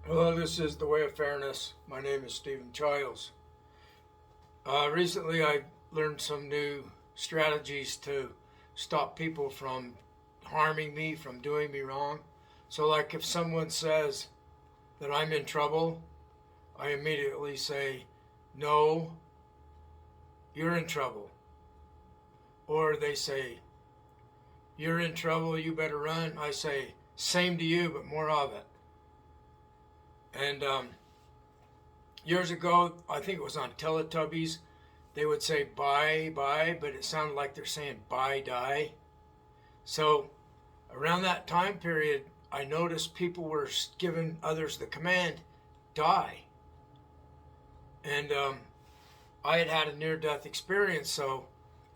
Hello, this is The Way of Fairness. My name is Stephen Childs. Recently, I learned some new strategies to stop people from harming me, from doing me wrong. So, like if someone says that I'm in trouble, I immediately say, "No, you're in trouble." Or they say, "You're in trouble, you better run." I say, "Same to you, but more of it." And years ago, I think it was on Teletubbies, they would say bye, bye, but it sounded like they're saying bye, die. So around that time period, I noticed people were giving others the command, die. And I had had a near-death experience, so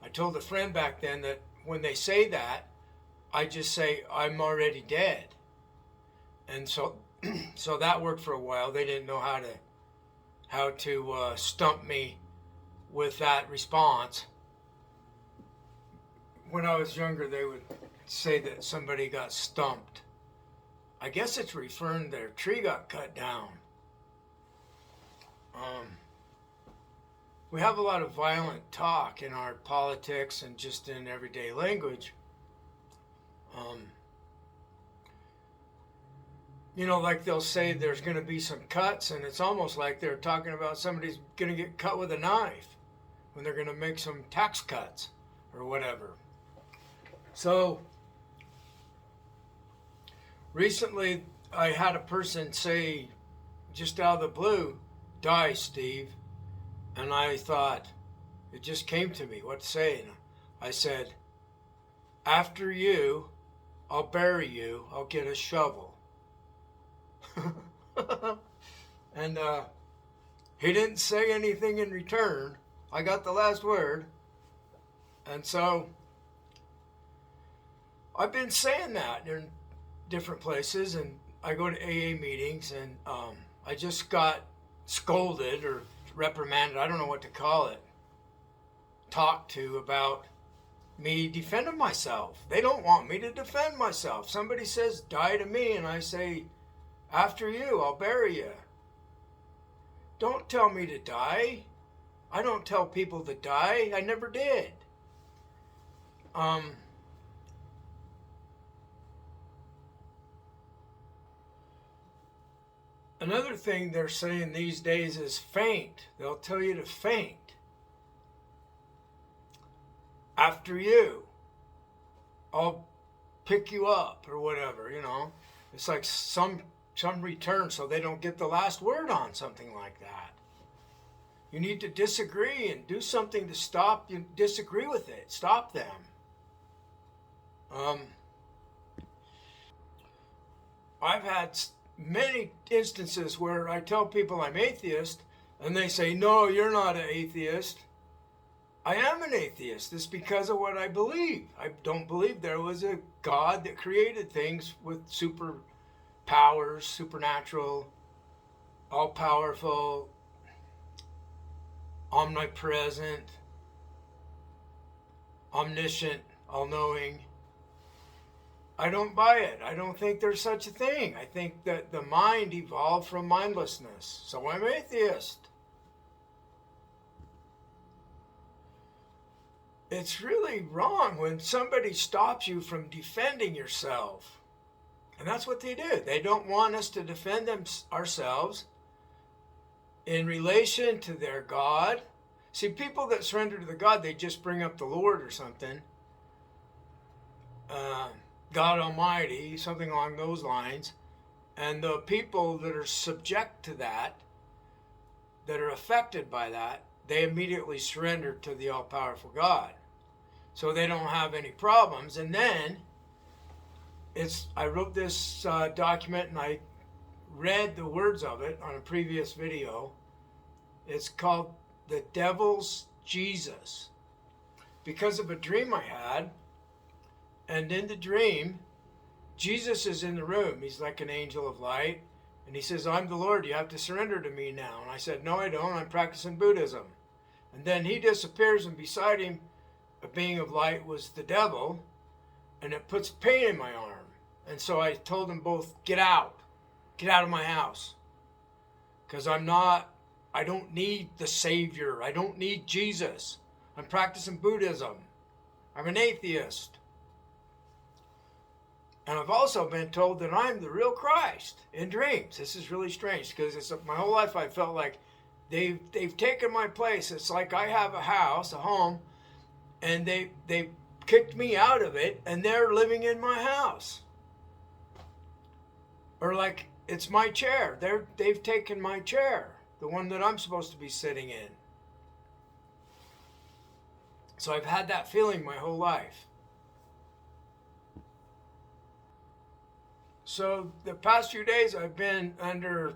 I told a friend back then that when they say that, I just say, I'm already dead. And so so that worked for a while. They didn't know how to stump me with that response. When I was younger, they would say that somebody got stumped. I guess it's referring their tree got cut down. We have a lot of violent talk in our politics and just in everyday language. Like they'll say there's going to be some cuts, and it's almost like they're talking about somebody's going to get cut with a knife when they're going to make some tax cuts or whatever. So recently, I had a person say, just out of the blue, "Die, Steve." And I thought, it just came to me, what to say. And I said, "After you, I'll bury you, I'll get a shovel." And he didn't say anything in return. I got the last word. And so I've been saying that in different places, and I go to AA meetings, and I just got scolded or reprimanded, I don't know what to call it, talked to about me defending myself. They don't want me to defend myself. Somebody says die to me, and I say, "After you, I'll bury you." Don't tell me to die. I don't tell people to die. I never did. Another thing they're saying these days is faint. They'll tell you to faint. "After you, I'll pick you up," or whatever, It's like some return, so they don't get the last word on something like that. You need to disagree and do something to stop you. Disagree with it. Stop them. I've had many instances where I tell people I'm atheist, and they say, "No, you're not an atheist." I am an atheist. It's because of what I believe. I don't believe there was a God that created things with superpowers, supernatural, all-powerful, omnipresent, omniscient, all-knowing. I don't buy it. I don't think there's such a thing. I think that the mind evolved from mindlessness. So I'm atheist. It's really wrong when somebody stops you from defending yourself. And that's what they do. They don't want us to defend ourselves in relation to their God. See, people that surrender to the God, they just bring up the Lord or something. God Almighty, something along those lines. And the people that are subject to that are affected by that, they immediately surrender to the all-powerful God. So they don't have any problems. And then I wrote this document, and I read the words of it on a previous video. It's called "The Devil's Jesus," because of a dream I had. And in the dream, Jesus is in the room. He's like an angel of light. And he says, "I'm the Lord. You have to surrender to me now." And I said, "No, I don't. I'm practicing Buddhism." And then he disappears, and beside him, a being of light was the devil. And it puts pain in my arm. And so I told them both, get out of my house." because I don't need the Savior. I don't need Jesus. I'm practicing Buddhism. I'm an atheist. And I've also been told that I'm the real Christ in dreams. This is really strange because my whole life I felt like they've taken my place. It's like I have a house, a home, and they kicked me out of it, and they're living in my house. Or like it's my chair. They've taken my chair, the one that I'm supposed to be sitting in. So I've had that feeling my whole life. So the past few days I've been under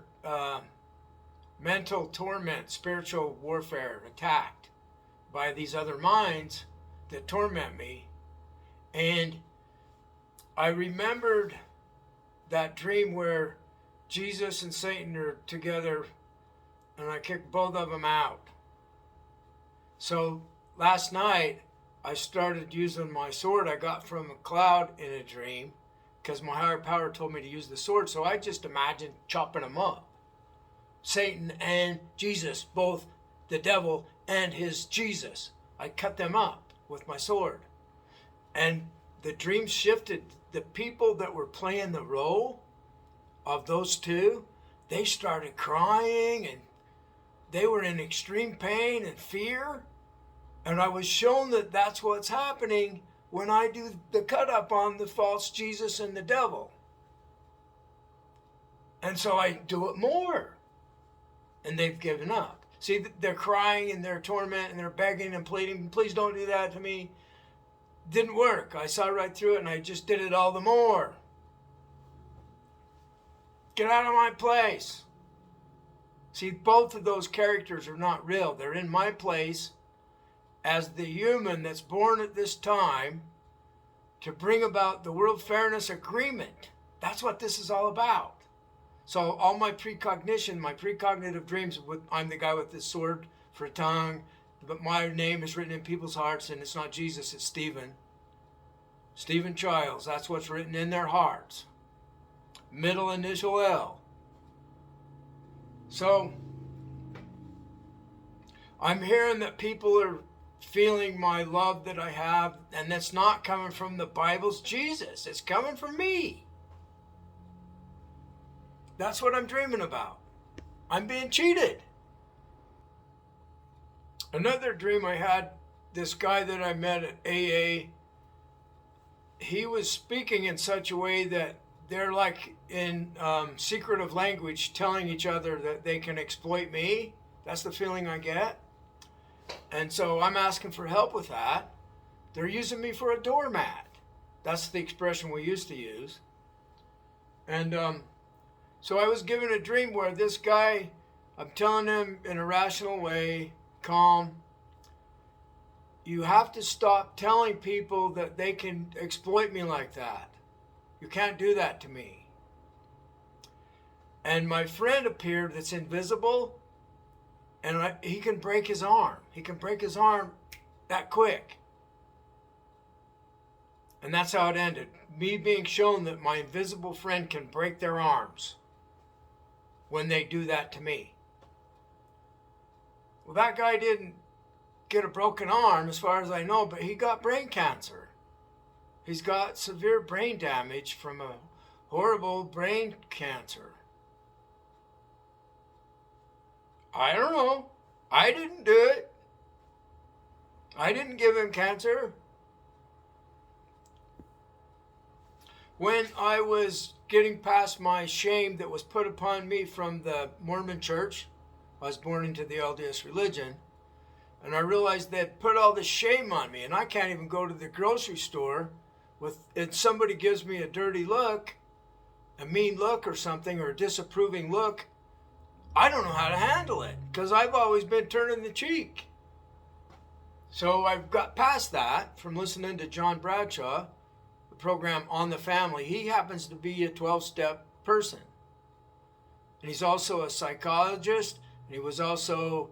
mental torment, spiritual warfare, attacked by these other minds that torment me. And I remembered that dream where Jesus and Satan are together and I kicked both of them out. So last night I started using my sword I got from a cloud in a dream, because my higher power told me to use the sword. So I just imagined chopping them up. Satan and Jesus, both the devil and his Jesus. I cut them up with my sword. And the dream shifted. The people that were playing the role of those two, they started crying and they were in extreme pain and fear. And I was shown that that's what's happening when I do the cut up on the false Jesus and the devil. And so I do it more. And they've given up. See, they're crying and they're torment and they're begging and pleading, please don't do that to me. Didn't work. I saw right through it and I just did it all the more. Get out of my place. See, both of those characters are not real. They're in my place as the human that's born at this time to bring about the World Fairness Agreement. That's what this is all about. So all my precognition, my precognitive dreams, I'm the guy with the sword for a tongue, but my name is written in people's hearts, and it's not Jesus, it's Stephen. Stephen Childs, that's what's written in their hearts. Middle initial L. So I'm hearing that people are feeling my love that I have, and that's not coming from the Bible's Jesus. It's coming from me. That's what I'm dreaming about. I'm being cheated. Another dream I had, this guy that I met at AA, he was speaking in such a way that they're like in secretive language telling each other that they can exploit me. That's the feeling I get. And so I'm asking for help with that. They're using me for a doormat. That's the expression we used to use. And so I was given a dream where this guy, I'm telling him in a rational way, calm, you have to stop telling people that they can exploit me like that. You can't do that to me. And my friend appeared that's invisible, and he can break his arm. He can break his arm that quick. And that's how it ended. Me being shown that my invisible friend can break their arms when they do that to me. Well, that guy didn't get a broken arm as far as I know, but he got brain cancer. He's got severe brain damage from a horrible brain cancer. I don't know. I didn't do it. I didn't give him cancer. When I was getting past my shame that was put upon me from the Mormon church, I was born into the LDS religion, and I realized they'd put all this shame on me, and I can't even go to the grocery store and somebody gives me a dirty look, a mean look or something, or a disapproving look. I don't know how to handle it because I've always been turning the cheek. So I've got past that from listening to John Bradshaw, the program On the Family. He happens to be a 12-step person. And he's also a psychologist, and he was also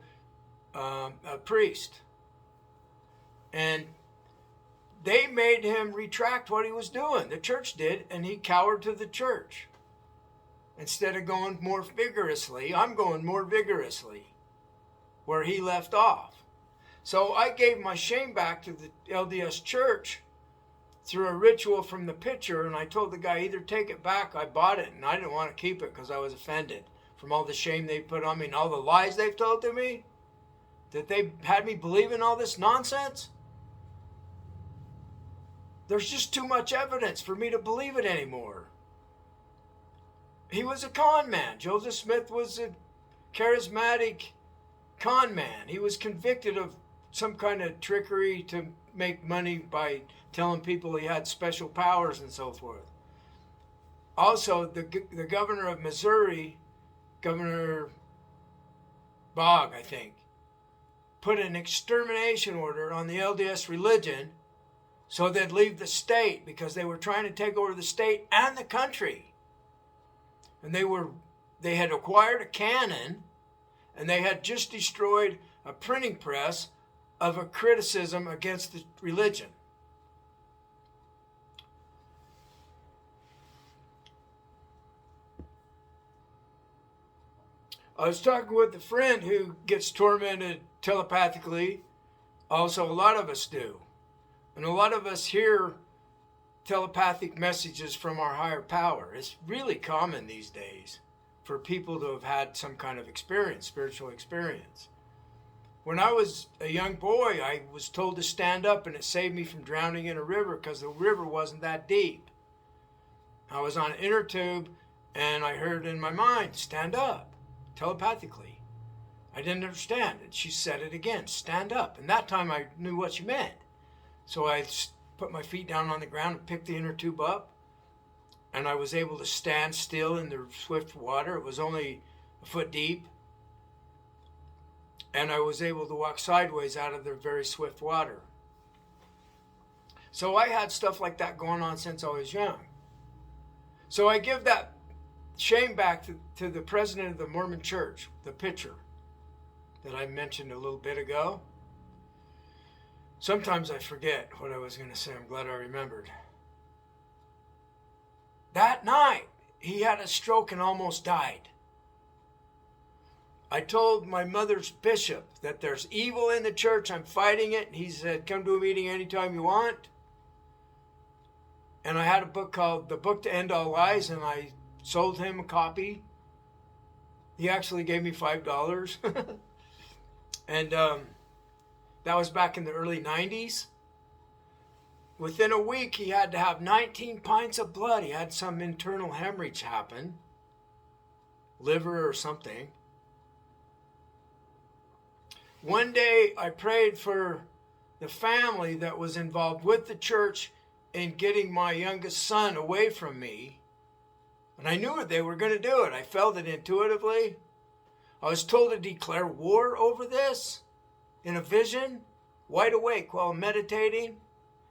a priest. And they made him retract what he was doing. The church did, and he cowered to the church. Instead of going more vigorously, I'm going more vigorously where he left off. So I gave my shame back to the LDS church through a ritual from the pitcher, and I told the guy, either take it back, I bought it, and I didn't want to keep it because I was offended from all the shame they put on me and all the lies they've told to me, that they had me believe in all this nonsense. There's just too much evidence for me to believe it anymore. He was a con man. Joseph Smith was a charismatic con man. He was convicted of some kind of trickery to make money by telling people he had special powers and so forth. Also, the governor of Missouri, Governor Bogg, I think, put an extermination order on the LDS religion so they'd leave the state because they were trying to take over the state and the country. And they had acquired a cannon, and they had just destroyed a printing press of a criticism against the religion. I was talking with a friend who gets tormented telepathically. Also, a lot of us do. And a lot of us hear telepathic messages from our higher power. It's really common these days for people to have had some kind of experience, spiritual experience. When I was a young boy, I was told to stand up, and it saved me from drowning in a river because the river wasn't that deep. I was on an inner tube, and I heard in my mind, stand up, telepathically. I didn't understand it. She said it again, stand up. And that time I knew what she meant. So I put my feet down on the ground and picked the inner tube up, and I was able to stand still in the swift water. It was only a foot deep. And I was able to walk sideways out of the very swift water. So I had stuff like that going on since I was young. So I give that shame back to the president of the Mormon Church, the pitcher that I mentioned a little bit ago. Sometimes I forget what I was going to say. I'm glad I remembered. That night, he had a stroke and almost died. I told my mother's bishop that there's evil in the church. I'm fighting it. He said, come to a meeting anytime you want. And I had a book called The Book to End All Lies, and I sold him a copy. He actually gave me $5. And that was back in the early 90s. Within a week, he had to have 19 pints of blood. He had some internal hemorrhage happen, liver or something. One day, I prayed for the family that was involved with the church in getting my youngest son away from me. And I knew they were going to do it. I felt it intuitively. I was told to declare war over this in a vision, wide awake while meditating.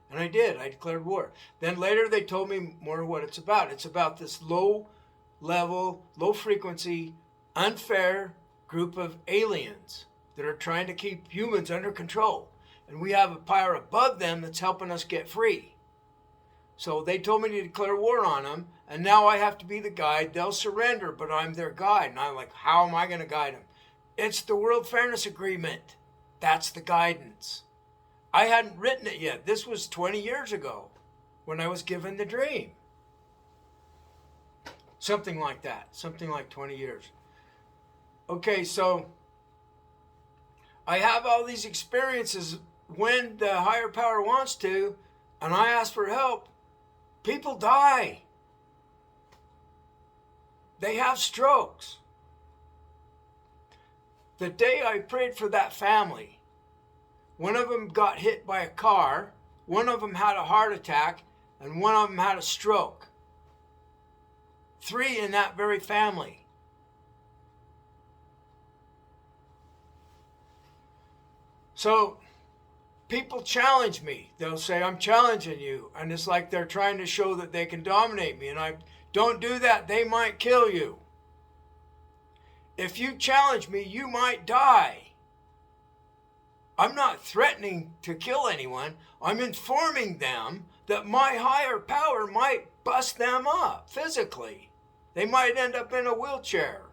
And I did. I declared war. Then later they told me more what it's about. It's about this low level, low frequency, unfair group of aliens that are trying to keep humans under control. And we have a power above them that's helping us get free. So they told me to declare war on them, and now I have to be the guide. They'll surrender, but I'm their guide. And I'm like, how am I going to guide them? It's the World Fairness Agreement. That's the guidance. I hadn't written it yet. This was 20 years ago when I was given the dream. Something like that. Something like 20 years. Okay, so I have all these experiences when the higher power wants to, and I ask for help. People die. They have strokes. The day I prayed for that family, one of them got hit by a car, one of them had a heart attack, and one of them had a stroke. 3 in that very family. So people challenge me. They'll say, I'm challenging you. And it's like they're trying to show that they can dominate me. And I don't do that. They might kill you. If you challenge me, you might die. I'm not threatening to kill anyone. I'm informing them that my higher power might bust them up physically. They might end up in a wheelchair,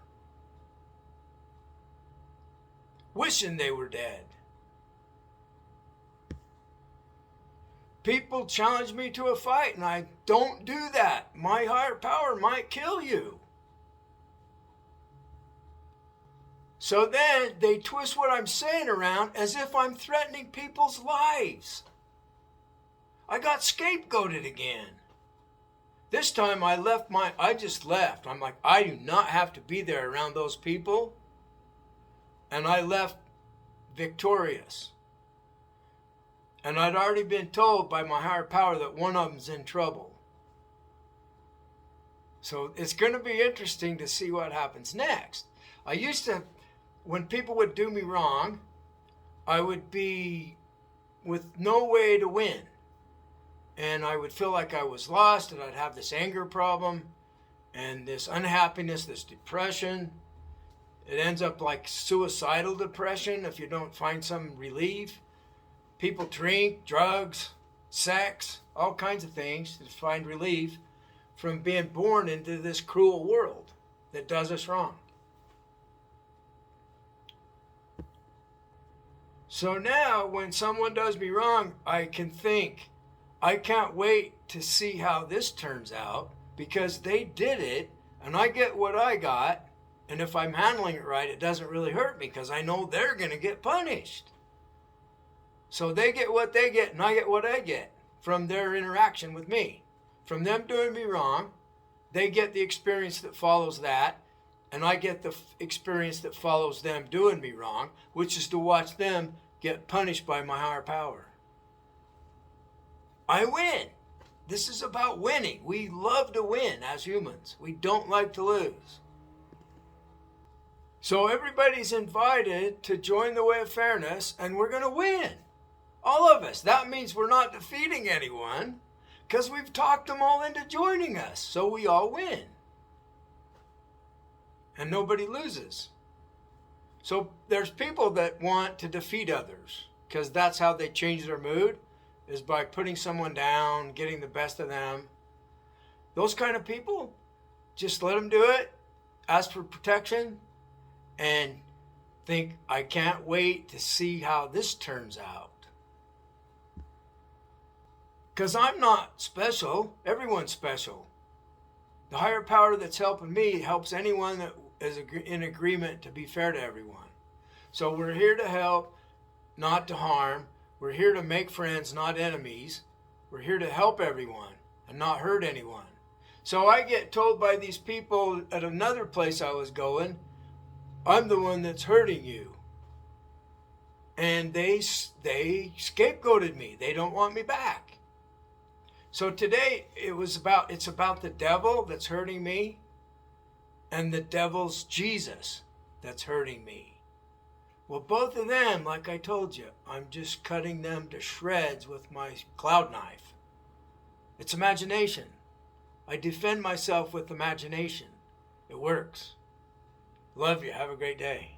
wishing they were dead. People challenge me to a fight, and I don't do that. My higher power might kill you. So then they twist what I'm saying around as if I'm threatening people's lives. I got scapegoated again. This time I just left. I'm like, I do not have to be there around those people. And I left victorious. And I'd already been told by my higher power that one of them's in trouble. So it's going to be interesting to see what happens next. I used to, when people would do me wrong, I would be with no way to win. And I would feel like I was lost, and I'd have this anger problem and this unhappiness, this depression. It ends up like suicidal depression if you don't find some relief. People drink, drugs, sex, all kinds of things to find relief from being born into this cruel world that does us wrong. So now when someone does me wrong, I can think, I can't wait to see how this turns out, because they did it and I get what I got. And if I'm handling it right, it doesn't really hurt me because I know they're going to get punished. So they get what they get and I get what I get from their interaction with me. From them doing me wrong, they get the experience that follows that, and I get the experience that follows them doing me wrong, which is to watch them get punished by my higher power. I win. This is about winning. We love to win as humans. We don't like to lose. So everybody's invited to join the way of fairness, and we're going to win. All of us. That means we're not defeating anyone, because we've talked them all into joining us. So we all win. And nobody loses. So there's people that want to defeat others, because that's how they change their mood, is by putting someone down, getting the best of them. Those kind of people, just let them do it, ask for protection, and think, I can't wait to see how this turns out. Because I'm not special. Everyone's special. The higher power that's helping me helps anyone that is in agreement to be fair to everyone. So we're here to help, not to harm. We're here to make friends, not enemies. We're here to help everyone and not hurt anyone. So I get told by these people at another place I was going, I'm the one that's hurting you. And they scapegoated me. They don't want me back. So today it's about the devil that's hurting me and the devil's Jesus that's hurting me. Well, both of them, like I told you, I'm just cutting them to shreds with my cloud knife. It's imagination. I defend myself with imagination. It works. Love you. Have a great day.